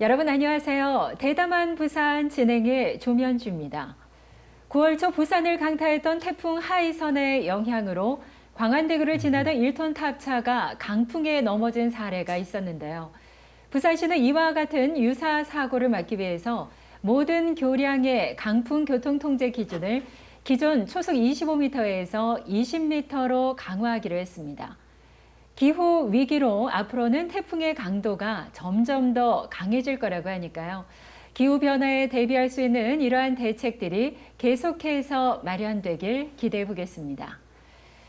여러분 안녕하세요. 대담한 부산 진행의 조면주입니다. 9월 초 부산을 강타했던 태풍 하이선의 영향으로 광안대교를 지나던 1톤 탑차가 강풍에 넘어진 사례가 있었는데요. 부산시는 이와 같은 유사 사고를 막기 위해서 모든 교량의 강풍 교통 통제 기준을 기존 초속 25m에서 20m로 강화하기로 했습니다. 기후 위기로 앞으로는 태풍의 강도가 점점 더 강해질 거라고 하니까요. 기후 변화에 대비할 수 있는 이러한 대책들이 계속해서 마련되길 기대해 보겠습니다.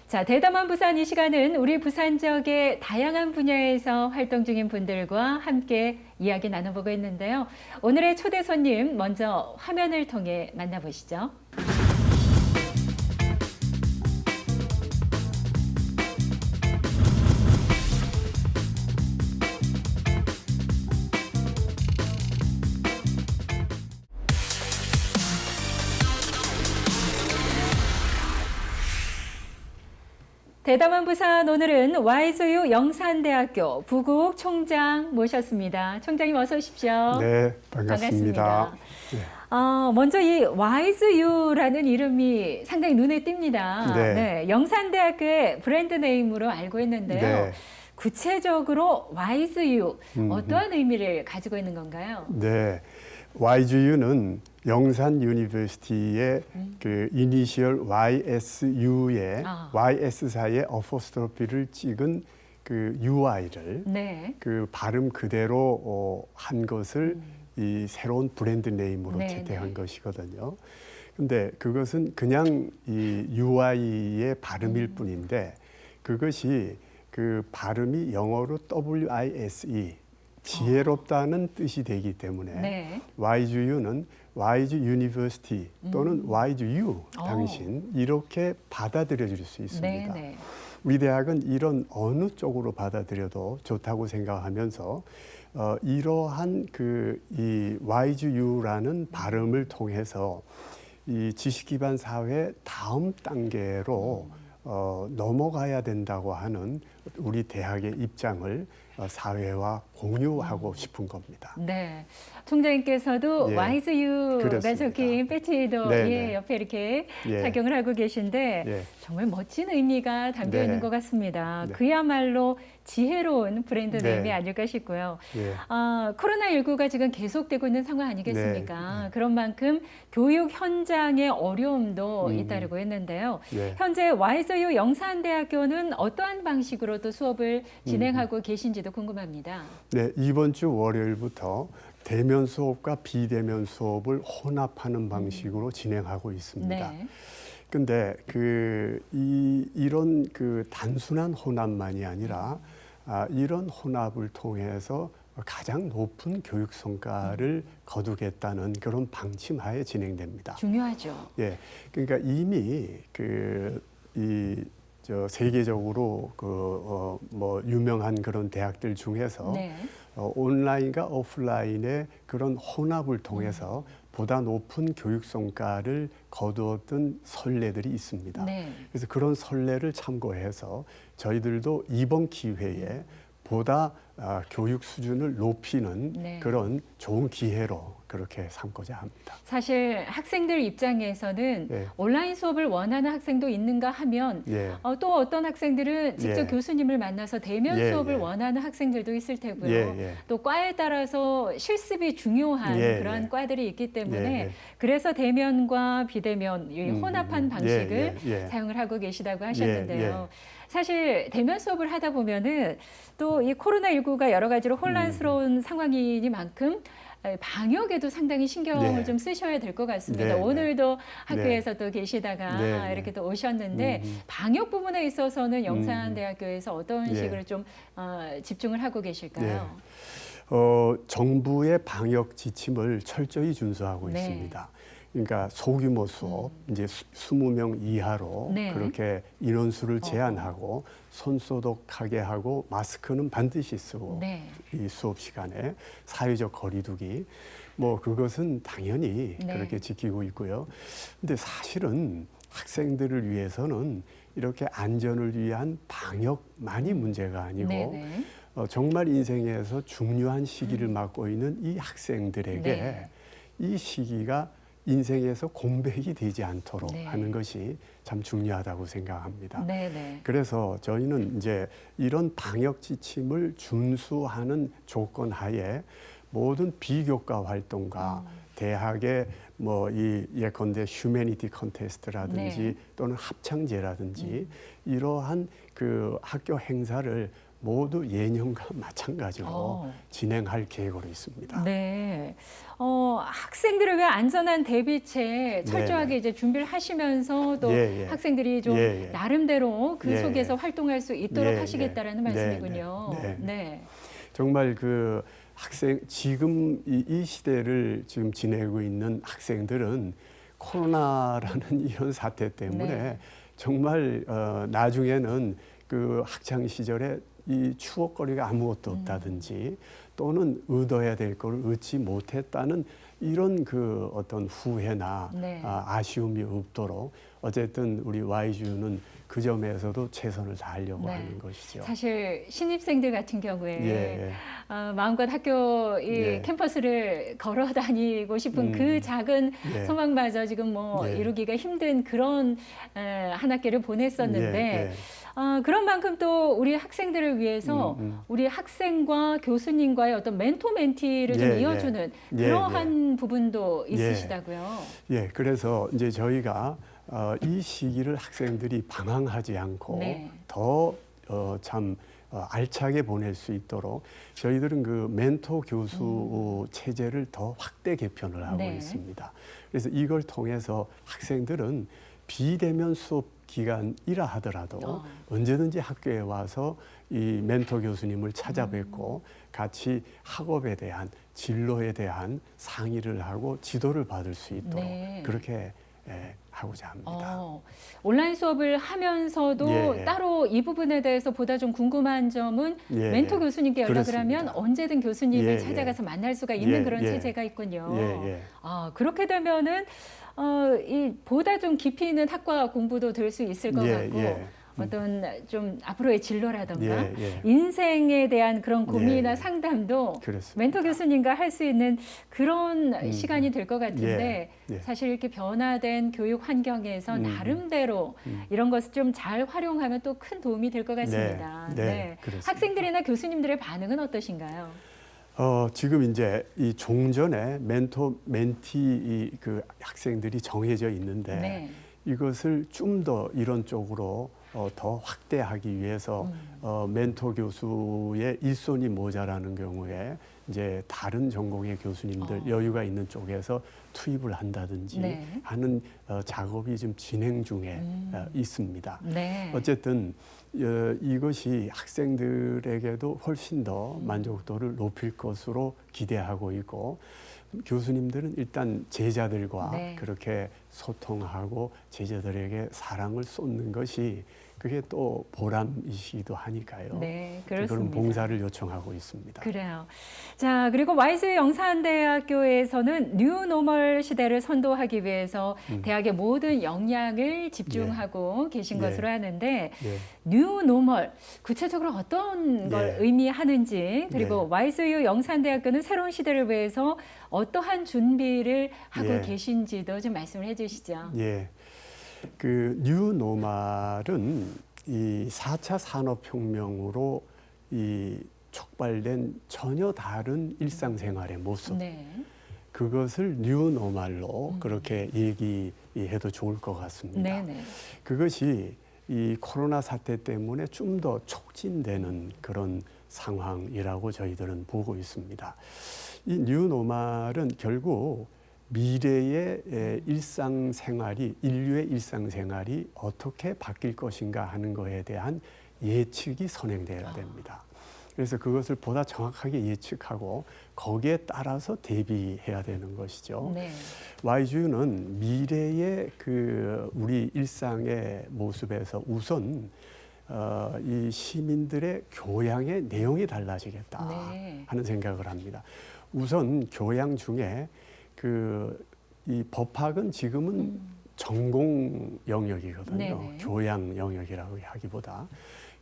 자, 대담한 부산 이 시간은 우리 부산 지역의 다양한 분야에서 활동 중인 분들과 함께 이야기 나눠보고 있는데요. 오늘의 초대 손님 먼저 화면을 통해 만나보시죠. 대담한 부산 오늘은 와이즈유 영산대학교 부국 총장 모셨습니다. 총장님 어서 오십시오. 네, 반갑습니다. 먼저 이 와이즈유라는 이름이 상당히 눈에 띕니다. 네. 영산대학교의 브랜드 네임으로 알고 있는데요. 네. 구체적으로 와이즈유 어떠한 의미를 가지고 있는 건가요? 네, YGU는 영산 유니버시티의 그 이니셜 YSU의 YS 사이에 어포스트로피를 찍은 그 UI를 네. 그 발음 그대로 한 것을 이 새로운 브랜드 네임으로 채택한 것이거든요. 근데 그것은 그냥 이 UI의 발음일 뿐인데 그것이 그 발음이 영어로 WISE 지혜롭다는 뜻이 되기 때문에 YGU는 YG 유니버시티 또는 YGU 당신 이렇게 받아들여질 수 있습니다. 우리 대학은 이런 어느 쪽으로 받아들여도 좋다고 생각하면서 이러한 그 이 YGU라는 발음을 통해서 이 지식 기반 사회 다음 단계로 넘어가야 된다고 하는 우리 대학의 입장을 사회와 공유하고 싶은 겁니다. 네, 총장님께서도 와이즈유가 적힌 배지도 옆에 이렇게 착용을 하고 계신데 정말 멋진 의미가 담겨 있는 것 같습니다. 그야말로 지혜로운 브랜드 네임이 아닐까 싶고요. 코로나19가 지금 계속되고 있는 상황 아니겠습니까? 그런 만큼 교육 현장의 어려움도 잇따르고 있는데요. 현재 와이즈유 영산대학교는 어떠한 방식으로 또 수업을 진행하고 계신지도 궁금합니다. 네, 이번 주 월요일부터 대면 수업과 비대면 수업을 혼합하는 방식으로 진행하고 있습니다. 근데 이런 그 단순한 혼합만이 아니라 이런 혼합을 통해서 가장 높은 교육 성과를 거두겠다는 그런 방침하에 진행됩니다. 중요하죠. 예, 그러니까 이미 세계적으로 뭐 유명한 그런 대학들 중에서 온라인과 오프라인의 그런 혼합을 통해서 보다 높은 교육 성과를 거두었던 선례들이 있습니다. 그래서 그런 선례를 참고해서 저희들도 이번 기회에 보다 교육 수준을 높이는 그런 좋은 기회로 그렇게 삼고자 합니다. 사실 학생들 입장에서는 온라인 수업을 원하는 학생도 있는가 하면 또 어떤 학생들은 직접 교수님을 만나서 대면 수업을 원하는 학생들도 있을 테고요. 또 과에 따라서 실습이 중요한 그런 과들이 있기 때문에 그래서 대면과 비대면 혼합한 방식을 사용을 하고 계시다고 하셨는데요. 사실 대면 수업을 하다 보면은 또 이 코로나19가 여러 가지로 혼란스러운 상황이니만큼 방역에도 상당히 신경을 좀 쓰셔야 될 것 같습니다. 오늘도 학교에서 또 계시다가 이렇게 또 오셨는데 방역 부분에 있어서는 영산대학교에서 어떤 식으로 좀 집중을 하고 계실까요? 정부의 방역 지침을 철저히 준수하고 있습니다. 그러니까 소규모 수업, 이제 20명 이하로 그렇게 인원수를 제한하고 손소독하게 하고 마스크는 반드시 쓰고 이 수업 시간에 사회적 거리두기 뭐 그것은 당연히 그렇게 지키고 있고요. 근데 사실은 학생들을 위해서는 이렇게 안전을 위한 방역만이 문제가 아니고 정말 인생에서 중요한 시기를 맞고 있는 이 학생들에게 네. 이 시기가 인생에서 공백이 되지 않도록 네. 하는 것이 참 중요하다고 생각합니다. 네네. 그래서 저희는 이제 이런 방역 지침을 준수하는 조건 하에 모든 비교과 활동과 대학의 뭐 이 예컨대 휴머니티 컨테스트라든지 네. 또는 합창제라든지 이러한 그 학교 행사를 모두 예년과 마찬가지로 진행할 계획으로 있습니다. 네. 학생들을 위한 안전한 대비책 철저하게 네네. 이제 준비를 하시면서 또 예, 예. 학생들이 좀 예, 예. 나름대로 그 예, 속에서 예. 활동할 수 있도록 예, 하시겠다라는 예. 말씀이군요. 네, 네. 네. 정말 그 학생 지금 이 시대를 지금 지내고 있는 학생들은 코로나라는 이런 사태 때문에 네. 정말 나중에는 그 학창 시절에 이 추억거리가 아무것도 없다든지 또는 얻어야 될 걸 얻지 못했다는 이런 그 어떤 후회나 네. 아쉬움이 없도록 어쨌든 우리 YGU는 그 점에서도 최선을 다하려고 네. 하는 것이죠. 사실 신입생들 같은 경우에 예. 마음껏 학교 이 예. 캠퍼스를 걸어 다니고 싶은 그 작은 예. 소망마저 지금 뭐 예. 이루기가 힘든 그런 한 학기를 보냈었는데 예. 그런 만큼 또 우리 학생들을 위해서 우리 학생과 교수님과의 어떤 멘토 멘티를 좀 예, 예. 이어주는 예, 그러한 부분도 예. 있으시다고요. 예, 그래서 이제 저희가 이 시기를 학생들이 방황하지 않고 네. 더 참 알차게 보낼 수 있도록 저희들은 그 멘토 교수 체제를 더 확대 개편을 하고 네. 있습니다. 그래서 이걸 통해서 학생들은 비대면 수업 기간이라 하더라도 언제든지 학교에 와서 이 멘토 교수님을 찾아뵙고 같이 학업에 대한 진로에 대한 상의를 하고 지도를 받을 수 있도록 네. 그렇게 하고자 합니다. 온라인 수업을 하면서도 예, 예. 따로 이 부분에 대해서 보다 좀 궁금한 점은 예, 멘토 예. 교수님께 연락을 그렇습니다. 하면 언제든 교수님을 예, 예. 찾아가서 만날 수가 있는 예, 그런 예. 체제가 있군요. 예, 예. 그렇게 되면은 이 보다 좀 깊이 있는 학과 공부도 될 수 있을 것 예, 같고 예. 어떤 좀 앞으로의 진로라던가 예, 예. 인생에 대한 그런 고민이나 예, 예. 상담도 그렇습니다. 멘토 교수님과 할 수 있는 그런 시간이 될 것 같은데 예, 예. 사실 이렇게 변화된 교육 환경에서 나름대로 이런 것을 좀 잘 활용하면 또 큰 도움이 될 것 같습니다. 네, 그렇습니다. 학생들이나 교수님들의 반응은 어떠신가요? 지금 이제 이 종전에 멘토 멘티 그 학생들이 정해져 있는데 네. 이것을 좀 더 이런 쪽으로 더 확대하기 위해서 멘토 교수의 일손이 모자라는 경우에 이제 다른 전공의 교수님들 여유가 있는 쪽에서 투입을 한다든지 네. 하는 작업이 지금 진행 중에 있습니다. 네. 어쨌든 이것이 학생들에게도 훨씬 더 만족도를 높일 것으로 기대하고 있고 교수님들은 일단 제자들과 네. 그렇게 소통하고 제자들에게 사랑을 쏟는 것이 그게 또 보람이시기도 하니까요. 네, 그런 그렇습니다. 봉사를 요청하고 있습니다. 그래요. 자, 그리고 YGU 영산대학교에서는 뉴노멀 시대를 선도하기 위해서 대학의 모든 역량을 집중하고 계신 예. 것으로 하는데 예. 뉴노멀 구체적으로 어떤 걸 예. 의미하는지 그리고 네. YGU 영산대학교는 새로운 시대를 위해서 어떠한 준비를 하고 예. 계신지도 좀 말씀을 해주시죠. 예. 그 뉴노멀은 이 4차 산업혁명으로 이 촉발된 전혀 다른 일상생활의 모습 네. 그것을 뉴노멀로 그렇게 얘기해도 좋을 것 같습니다. 네네. 그것이 이 코로나 사태 때문에 좀 더 촉진되는 그런 상황이라고 저희들은 보고 있습니다. 이 뉴노멀은 결국 미래의 일상생활이 인류의 일상생활이 어떻게 바뀔 것인가 하는 것에 대한 예측이 선행되어야 됩니다. 그래서 그것을 보다 정확하게 예측하고 거기에 따라서 대비해야 되는 것이죠. 네. YGU는 미래의 그 우리 일상의 모습에서 우선 이 시민들의 교양의 내용이 달라지겠다 네. 하는 생각을 합니다. 우선 교양 중에 이 법학은 지금은 전공 영역이거든요. 네네. 교양 영역이라고 하기보다.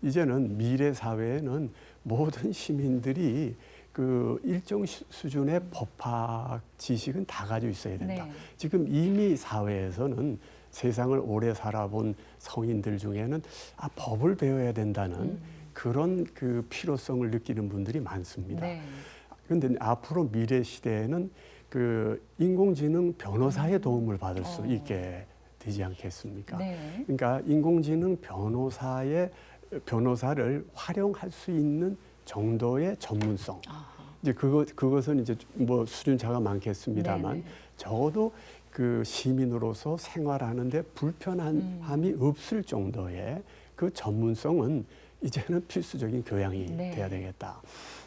이제는 미래 사회에는 모든 시민들이 그 일정 수준의 법학 지식은 다 가지고 있어야 된다. 네. 지금 이미 사회에서는 세상을 오래 살아본 성인들 중에는 법을 배워야 된다는 그런 그 필요성을 느끼는 분들이 많습니다. 네. 그런데 앞으로 미래 시대에는 그 인공지능 변호사의 도움을 받을 수 있게 되지 않겠습니까? 네. 그러니까 인공지능 변호사를 활용할 수 있는 정도의 전문성. 이제 그것은 이제 뭐 수준차가 많겠습니다만 네네. 적어도 그 시민으로서 생활하는데 불편함이 없을 정도의 그 전문성은 이제는 필수적인 교양이 네. 돼야 되겠다.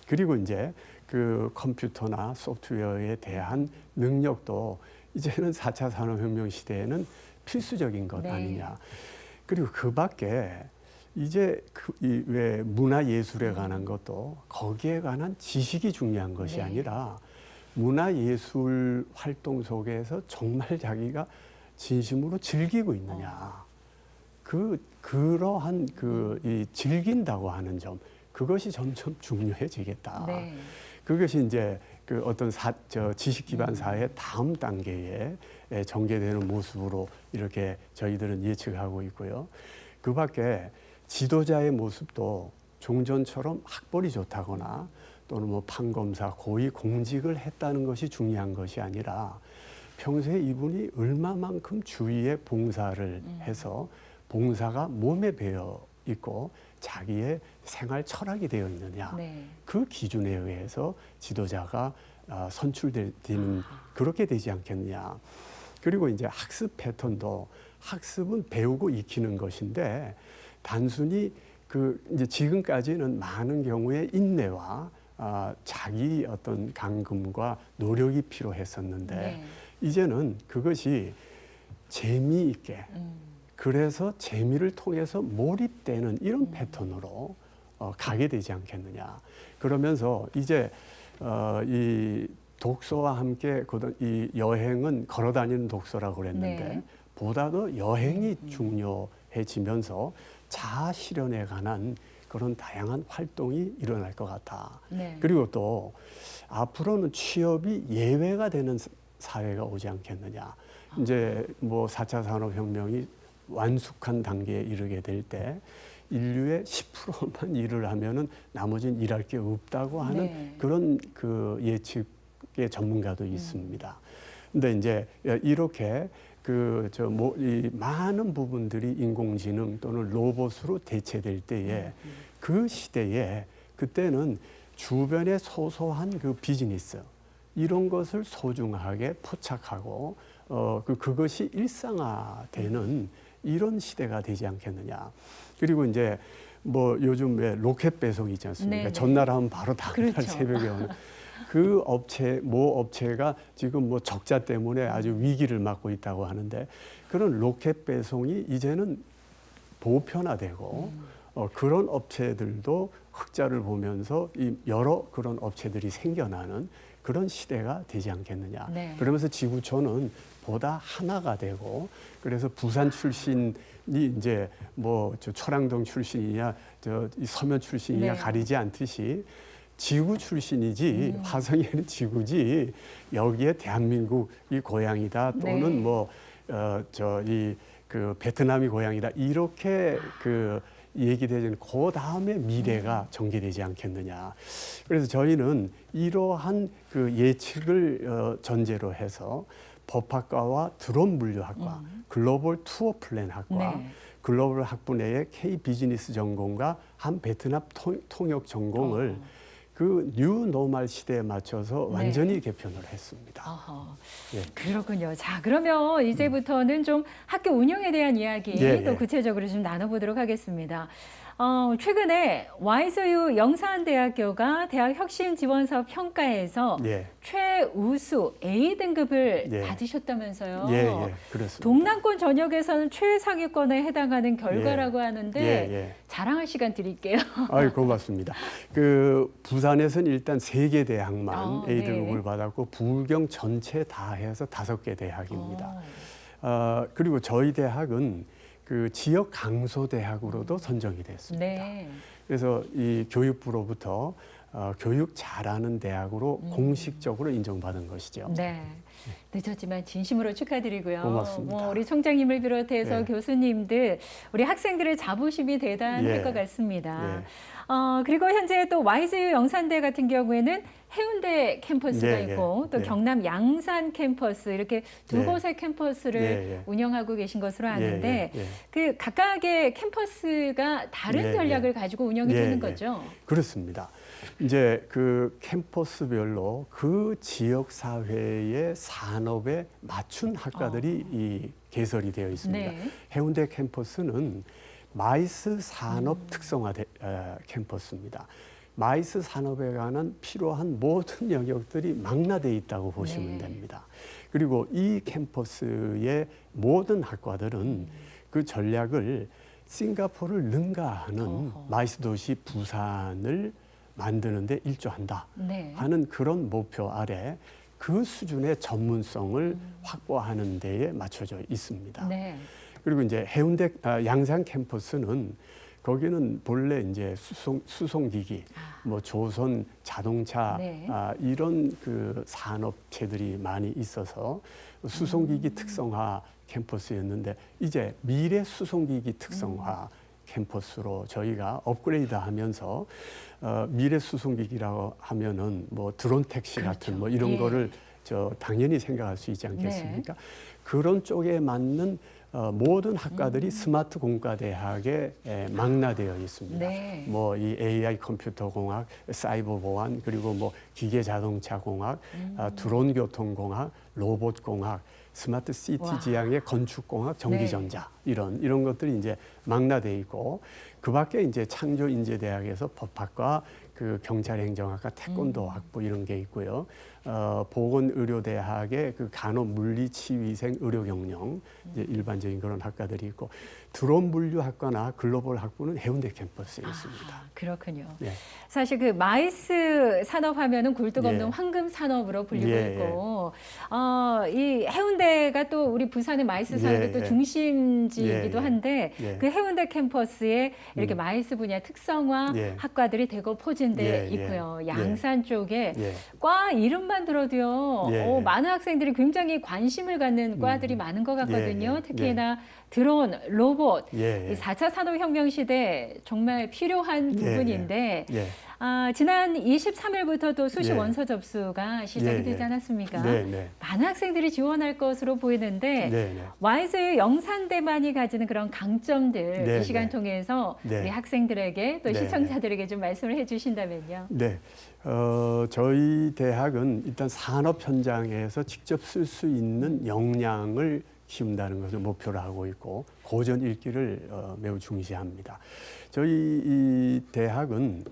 그리고 이제 그 컴퓨터나 소프트웨어에 대한 능력도 이제는 4차 산업혁명 시대에는 필수적인 것 네. 아니냐. 그리고 그 밖에 이제 왜 문화예술에 관한 것도 거기에 관한 지식이 중요한 것이 네. 아니라 문화예술 활동 속에서 정말 자기가 진심으로 즐기고 있느냐. 그러한 이 즐긴다고 하는 점, 그것이 점점 중요해지겠다. 네. 그것이 이제 그 어떤 지식 기반 사회의 다음 단계에 전개되는 모습으로 이렇게 저희들은 예측하고 있고요. 그 밖에 지도자의 모습도 종전처럼 학벌이 좋다거나 또는 뭐 판검사, 고위 공직을 했다는 것이 중요한 것이 아니라 평소에 이분이 얼마만큼 주위에 봉사를 해서 봉사가 몸에 배어 있고 자기의 생활 철학이 되어 있느냐. 네. 그 기준에 의해서 지도자가 선출되는 그렇게 되지 않겠느냐. 그리고 이제 학습 패턴도 학습은 배우고 익히는 것인데 단순히 이제 지금까지는 많은 경우에 인내와 자기 어떤 감금과 노력이 필요했었는데 네. 이제는 그것이 재미있게 그래서 재미를 통해서 몰입되는 이런 패턴으로 가게 되지 않겠느냐. 그러면서 이제 이 독서와 함께 이 여행은 걸어다니는 독서라고 그랬는데 네. 보다 더 여행이 중요해지면서 자아 실현에 관한 그런 다양한 활동이 일어날 것 같아. 네. 그리고 또 앞으로는 취업이 예외가 되는 사회가 오지 않겠느냐. 이제 뭐 4차 산업혁명이 완숙한 단계에 이르게 될 때 인류의 10%만 일을 하면은 나머지는 일할 게 없다고 하는 네. 그런 그 예측의 전문가도 있습니다. 근데 이제 이렇게 이 많은 부분들이 인공지능 또는 로봇으로 대체될 때에 그 시대에 그때는 주변의 소소한 그 비즈니스 이런 것을 소중하게 포착하고 그것이 일상화되는 이런 시대가 되지 않겠느냐. 그리고 이제 뭐 요즘 왜 로켓 배송이 있지 않습니까? 네네. 전날 하면 바로 다음날 그렇죠. 새벽에 오는 그 모 업체가 지금 뭐 적자 때문에 아주 위기를 맞고 있다고 하는데 그런 로켓 배송이 이제는 보편화되고 그런 업체들도 흑자를 보면서 이 여러 그런 업체들이 생겨나는 그런 시대가 되지 않겠느냐. 네. 그러면서 지구촌은 보다 하나가 되고 그래서 부산 출신이 이제 뭐 초량동 출신이냐 이 서면 출신이냐 네. 가리지 않듯이 지구 출신이지 화성에는 지구지 여기에 대한민국이 고향이다 또는 네. 그 베트남이 고향이다 이렇게 얘기되는 그 다음에 미래가 전개되지 않겠느냐. 그래서 저희는 이러한 그 예측을 전제로 해서 법학과와 드론 물류학과, 글로벌 투어 플랜학과, 네. 글로벌 학부 내에 K 비즈니스 전공과 한 베트남 통역 전공을 그 뉴 노멀 시대에 맞춰서 네. 완전히 개편을 했습니다. 어허, 예. 그렇군요. 자, 그러면 이제부터는 좀 학교 운영에 대한 이야기 예, 또 예. 구체적으로 좀 나눠보도록 하겠습니다. 최근에 YSU 영산대학교가 대학 혁신 지원 사업 평가에서 예. 최우수 A등급을 예. 받으셨다면서요. 예, 그렇습니다. 동남권 전역에서는 최상위권에 해당하는 결과라고 하는데 예. 자랑할 시간 드릴게요. 아유, 고맙습니다. 부산에서는 일단 3개 대학만 네. A등급을 받았고 부경 전체 다 해서 5개 대학입니다. 그리고 저희 대학은 그 지역 강소 대학으로도 선정이 됐습니다. 네. 그래서 이 교육부로부터 교육 잘하는 대학으로 공식적으로 인정받은 것이죠. 네. 늦었지만 진심으로 축하드리고요. 고맙습니다. 우리 총장님을 비롯해서 네. 교수님들, 우리 학생들의 자부심이 대단할 예. 것 같습니다. 예. 그리고 현재 또 YSU 영산대 같은 경우에는 해운대 캠퍼스가 예, 예. 있고 또 예. 경남 양산 캠퍼스 이렇게 두 예. 곳의 캠퍼스를 예, 예. 운영하고 계신 것으로 아는데 예, 예, 예. 그 각각의 캠퍼스가 다른 예, 전략을 예. 가지고 운영이 예, 되는 예. 거죠. 그렇습니다. 이제 그 캠퍼스별로 그 지역 사회의 산업에 맞춘 학과들이 이 개설이 되어 있습니다. 네. 해운대 캠퍼스는 마이스 산업 특성화 캠퍼스입니다. 마이스 산업에 관한 필요한 모든 영역들이 망라되어 있다고 보시면 네. 됩니다. 그리고 이 캠퍼스의 모든 학과들은 그 전략을 싱가포르를 능가하는 어허. 마이스 도시 부산을 만드는 데 일조한다 네. 하는 그런 목표 아래 그 수준의 전문성을 확보하는 데에 맞춰져 있습니다. 네. 그리고 이제 해운대 양산 캠퍼스는 거기는 본래 이제 수송기기, 뭐 조선 자동차 네. 이런 그 산업체들이 많이 있어서 수송기기 특성화 캠퍼스였는데 이제 미래 수송기기 특성화 캠퍼스로 저희가 업그레이드하면서 미래 수송기기라고 하면은 뭐 드론 택시 그렇죠. 같은 뭐 이런 예. 거를 당연히 생각할 수 있지 않겠습니까? 네. 그런 쪽에 맞는 모든 학과들이 스마트 공과대학에 망라되어 있습니다. 네. 뭐 이 AI 컴퓨터 공학, 사이버 보안, 그리고 뭐 기계 자동차 공학, 드론 교통 공학, 로봇 공학, 스마트 시티 와. 지향의 건축 공학, 전기전자 이런 것들이 이제 망라되어 있고 그밖에 이제 창조인재대학에서 법학과 그 경찰행정학과 태권도학부 이런 게 있고요. 보건의료대학의 그 간호물리치위생 의료경영 이제 일반적인 그런 학과들이 있고 드론 물류학과나 글로벌 학부는 해운대 캠퍼스에 있습니다. 그렇군요. 네. 사실 그 마이스 산업하면은 굴뚝 없는 예. 황금 산업으로 불리고 예, 있고, 이 해운대가 또 우리 부산의 마이스 산업의 예, 또 예. 중심지이기도 예, 예. 한데 예. 그 해운대 캠퍼스에 이렇게 마이스 분야 특성화 예. 학과들이 대거 포진돼 예, 예. 있고요. 예. 양산 쪽에 예. 과 이름만 들어도요, 예. 많은 학생들이 굉장히 관심을 갖는 과들이 많은 것 같거든요. 예, 예. 특히나 드론, 로봇, 예, 예. 이 4차 산업혁명 시대 정말 필요한 부분인데 예. 지난 23일부터 또 수시 예. 원서 접수가 시작이 예, 되지 예. 않았습니까? 네, 네. 많은 학생들이 지원할 것으로 보이는데 네, 네. YSU 영산대만이 가지는 그런 강점들 네, 이 시간 네. 통해서 네. 우리 학생들에게 또 네, 시청자들에게 좀 말씀을 해주신다면요. 네. 저희 대학은 일단 산업 현장에서 직접 쓸 수 있는 역량을 키운다는 것을 목표로 하고 있고 고전 읽기를 매우 중시합니다. 저희 이 대학은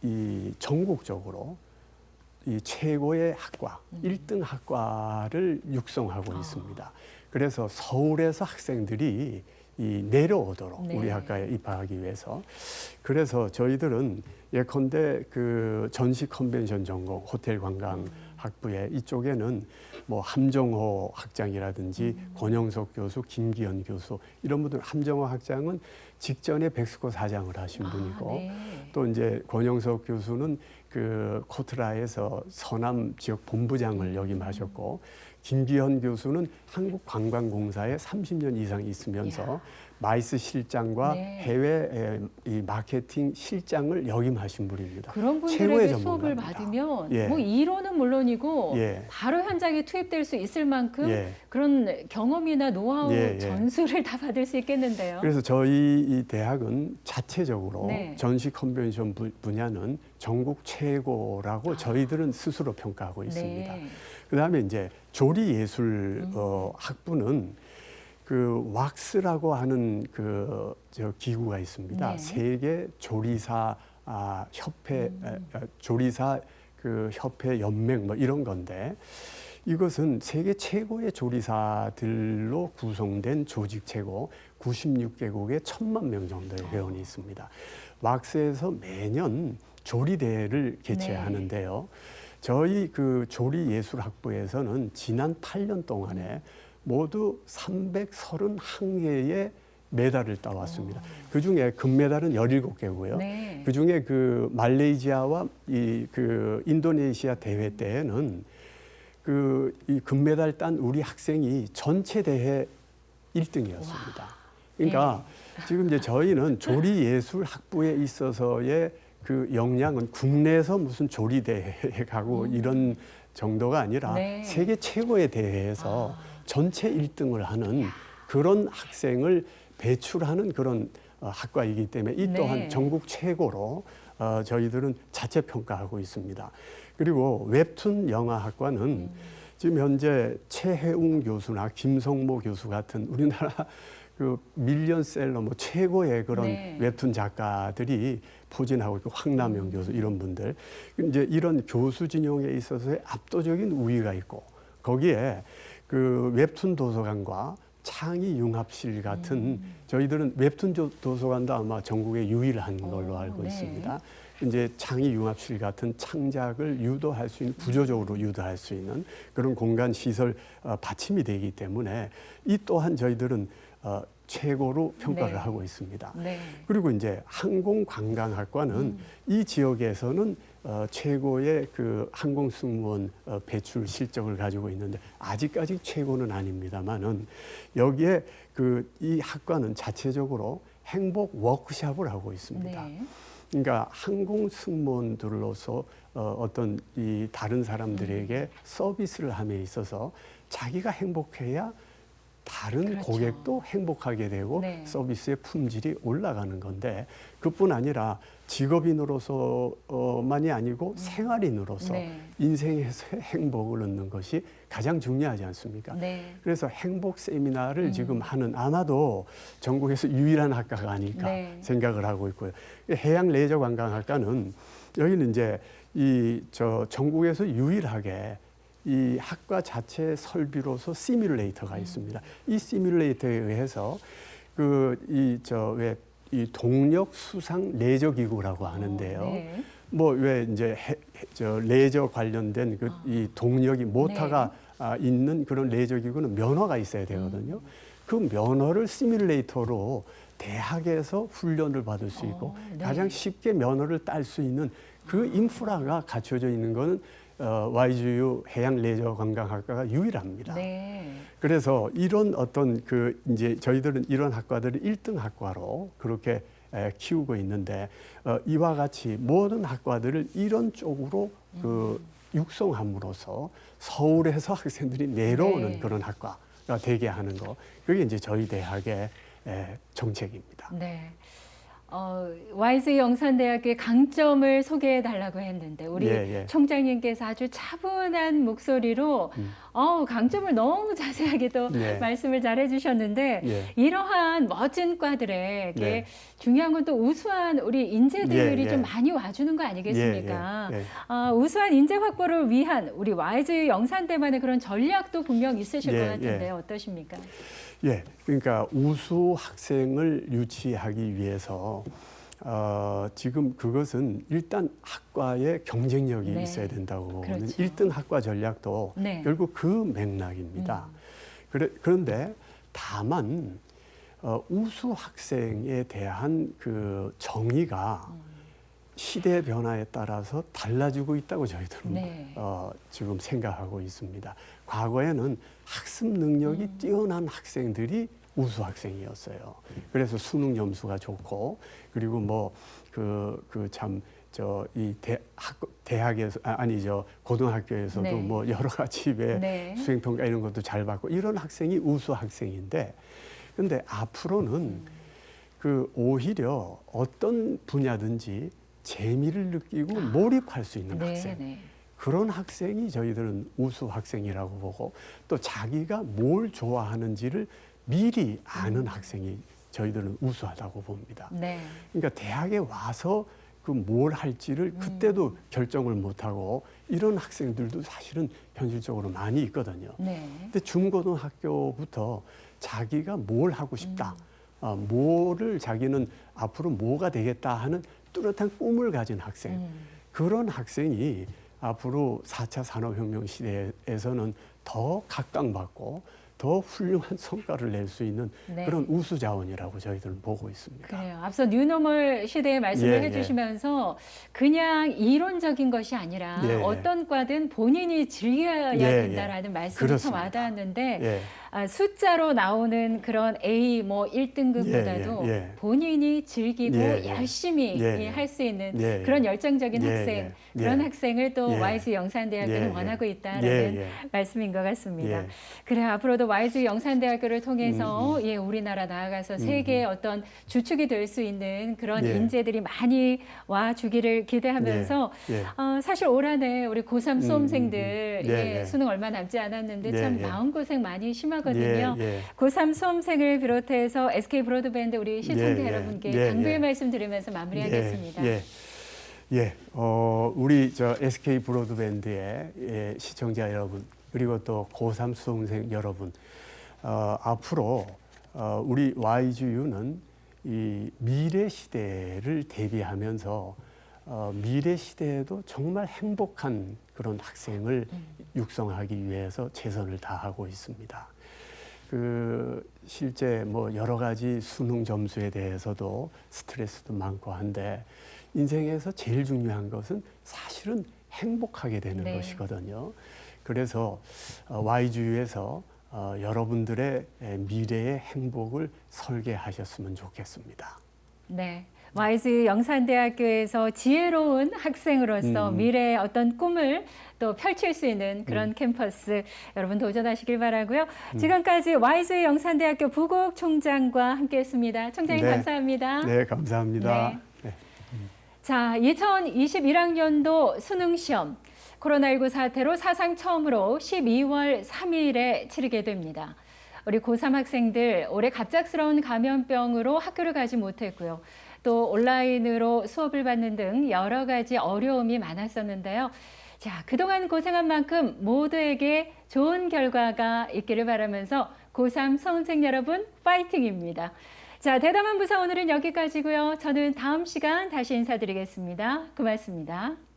이 전국적으로 이 최고의 학과, 1등 학과를 육성하고 있습니다. 그래서 서울에서 학생들이 내려오도록 네. 우리 학과에 입학하기 위해서. 그래서 저희들은 예컨대 그 전시 컨벤션 전공, 호텔 관광 학부에 이쪽에는 뭐 함정호 학장이라든지 권영석 교수, 김기현 교수 이런 분들 함정호 학장은 직전에 백스코 사장을 하신 분이고 네. 또 이제 권영석 교수는 그 코트라에서 서남 지역 본부장을 역임하셨고 김기현 교수는 한국관광공사에 30년 이상 있으면서 마이스 실장과 네. 해외 이 마케팅 실장을 역임하신 분입니다. 그런 최고의 분들에게 수업을 전문가입니다. 받으면 예. 뭐 이론은 물론이고 예. 바로 현장에 투입될 수 있을 만큼 예. 그런 경험이나 노하우 예, 예. 전수를 다 받을 수 있겠는데요. 그래서 저희 이 대학은 자체적으로 네. 전시 컨벤션 분야는 전국 최고라고 저희들은 스스로 평가하고 있습니다. 네. 그다음에 이제 조리 예술 학부는 그 왁스라고 하는 저 기구가 있습니다. 네. 세계 조리사 협회 조리사 그 협회 연맹 뭐 이런 건데 이것은 세계 최고의 조리사들로 구성된 조직체고 96개국에 1,000만 명 정도의 회원이 있습니다. 왁스에서 매년 조리대회를 개최하는데요. 저희 그 조리예술학부에서는 지난 8년 동안에 모두 331개의 메달을 따왔습니다. 그중에 금메달은 17개고요. 네. 그중에 그 말레이시아와 그 인도네시아 대회 때에는 이 금메달 딴 우리 학생이 전체 대회 1등이었습니다. 그러니까 지금 이제 저희는 조리예술 학부에 있어서의 그 역량은 국내에서 무슨 조리대회에 가고 이런 정도가 아니라 네. 세계 최고의 대회에서 전체 1등을 하는 그런 학생을 배출하는 그런 학과이기 때문에 이 또한 네. 전국 최고로 저희들은 자체 평가하고 있습니다. 그리고 웹툰 영화학과는 지금 현재 최혜웅 교수나 김성모 교수 같은 우리나라 그 밀리언셀러 뭐 최고의 그런 네. 웹툰 작가들이 포진하고 있고 황남영 교수 이런 분들 이제 이런 교수 진영에 있어서의 압도적인 우위가 있고 거기에 그 웹툰 도서관과 창의 융합실 같은 저희들은 웹툰 도서관도 아마 전국에 유일한 걸로 알고 네. 있습니다. 이제 창의 융합실 같은 창작을 유도할 수 있는 구조적으로 유도할 수 있는 그런 공간 시설 받침이 되기 때문에 이 또한 저희들은 최고로 평가를 네. 하고 있습니다. 네. 그리고 이제 항공관광학과는 이 지역에서는 최고의 그 항공승무원 배출 실적을 가지고 있는데 아직까지 최고는 아닙니다만은 여기에 이 학과는 자체적으로 행복 워크숍을 하고 있습니다. 네. 그러니까 항공승무원들로서 어떤 이 다른 사람들에게 서비스를 함에 있어서 자기가 행복해야 다른 그렇죠. 고객도 행복하게 되고 네. 서비스의 품질이 올라가는 건데 그뿐 아니라 직업인으로서만이 아니고 생활인으로서 네. 인생에서의 행복을 얻는 것이 가장 중요하지 않습니까? 네. 그래서 행복 세미나를 지금 하는 아마도 전국에서 유일한 학과가 아닐까 네. 생각을 하고 있고요. 해양레저관광학과는 여기는 이제 전국에서 유일하게 이 학과 자체 설비로서 시뮬레이터가 있습니다. 이 시뮬레이터에 의해서 이 동력 수상 레저 기구라고 하는데요. 네. 뭐 왜 이제 레저 관련된 이 동력이 모터가 있는 그런 레저 기구는 면허가 있어야 되거든요. 그 면허를 시뮬레이터로 대학에서 훈련을 받을 수 있고 네. 가장 쉽게 면허를 딸 수 있는 그 인프라가 갖춰져 있는 거는 YGU 해양레저관광학과가 유일합니다. 네. 그래서 이런 어떤 이제 저희들은 이런 학과들을 1등 학과로 그렇게 키우고 있는데 이와 같이 모든 학과들을 이런 쪽으로 육성함으로써 서울에서 학생들이 내려오는 네. 그런 학과가 되게 하는 거 그게 이제 저희 대학의 정책입니다. 네. YG 영산대학의 강점을 소개해 달라고 했는데 우리 예. 총장님께서 아주 차분한 목소리로 강점을 너무 자세하게 또 네. 말씀을 잘 해주셨는데 예. 이러한 멋진 과들에게 네. 중요한 건 또 우수한 우리 인재들이 예. 좀 많이 와주는 거 아니겠습니까? 예. 우수한 인재 확보를 위한 우리 YG 영산대만의 그런 전략도 분명 있으실 것 같은데 어떠십니까? 예, 그러니까 우수 학생을 유치하기 위해서 지금 그것은 일단 학과의 경쟁력이 네. 있어야 된다고 보는 그렇죠. 1등 학과 전략도 네. 결국 그 맥락입니다. 그런데 다만 우수 학생에 대한 그 정의가 시대 변화에 따라서 달라지고 있다고 저희들은 네. 지금 생각하고 있습니다. 과거에는 학습 능력이 뛰어난 학생들이 우수 학생이었어요. 그래서 수능 점수가 좋고 그리고 뭐 대학에서 고등학교에서도 네. 뭐 여러 가지 네. 수행 평가 이런 것도 잘 받고 이런 학생이 우수 학생인데 근데 앞으로는 오히려 어떤 분야든지 재미를 느끼고 몰입할 수 있는 학생. 네. 그런 학생이 저희들은 우수 학생이라고 보고 또 자기가 뭘 좋아하는지를 미리 아는 학생이 저희들은 우수하다고 봅니다. 네. 그러니까 대학에 와서 뭘 할지를 그때도 결정을 못하고 이런 학생들도 사실은 현실적으로 많이 있거든요. 네. 근데 중고등학교부터 자기가 뭘 하고 싶다. 뭐를 자기는 앞으로 뭐가 되겠다 하는 뚜렷한 꿈을 가진 학생. 그런 학생이 앞으로 4차 산업혁명 시대에서는 더 각광받고 더 훌륭한 성과를 낼 수 있는 네. 그런 우수 자원이라고 저희들은 보고 있습니다. 그래요. 앞서 뉴노멀 시대의 말씀을 예, 해주시면서 그냥 이론적인 것이 아니라 예, 예. 어떤 과든 본인이 즐겨야 예, 된다라는 말씀이 참 그렇습니다. 와닿았는데 예. 숫자로 나오는 그런 A 뭐 1등급보다도 예, 예, 예. 본인이 즐기고 예, 예. 열심히 예, 예. 할 수 있는 예, 예. 그런 열정적인 예, 학생, 예. 그런 예. 학생을 또 예. 와이즈 영산대학교는 예, 예. 원하고 있다라는 예, 예. 말씀인 것 같습니다. 예. 그래 앞으로도 와이즈 영산대학교를 통해서 예, 우리나라 나아가서 세계의 어떤 주축이 될 수 있는 그런 예. 인재들이 많이 와 주기를 기대하면서 예, 예. 사실 올 한해 우리 고3 수험생들 예, 예, 예. 수능 얼마 남지 않았는데 예, 참 예. 마음고생 많이 심하거든요. 예, 예. 고3 수험생을 비롯해서 SK 브로드밴드 우리 시청자 예, 예. 여러분께 예, 당부의 예. 말씀 드리면서 마무리하겠습니다. 예, 예. 우리 저 SK 브로드밴드의 시청자 여러분 그리고 또 고3 수험생 여러분 앞으로 우리 YGU는 이 미래 시대를 대비하면서 미래 시대에도 정말 행복한 그런 학생을 육성하기 위해서 최선을 다하고 있습니다. 실제 뭐 여러 가지 수능 점수에 대해서도 스트레스도 많고 한데 인생에서 제일 중요한 것은 사실은 행복하게 되는 네. 것이거든요. 그래서 YGU에서 여러분들의 미래의 행복을 설계하셨으면 좋겠습니다. 네. 와이즈 영산대학교에서 지혜로운 학생으로서 미래의 어떤 꿈을 또 펼칠 수 있는 그런 캠퍼스 여러분 도전하시길 바라고요. 지금까지 와이즈 영산대학교 부국 총장과 함께했습니다. 총장님 네. 감사합니다. 네, 감사합니다. 네. 네. 자, 2021학년도 수능시험 코로나19 사태로 사상 처음으로 12월 3일에 치르게 됩니다. 우리 고3 학생들 올해 갑작스러운 감염병으로 학교를 가지 못했고요. 또 온라인으로 수업을 받는 등 여러 가지 어려움이 많았었는데요. 자, 그동안 고생한 만큼 모두에게 좋은 결과가 있기를 바라면서 고3 수험생 여러분 파이팅입니다. 자, 대담한 부사 오늘은 여기까지고요. 저는 다음 시간 다시 인사드리겠습니다. 고맙습니다.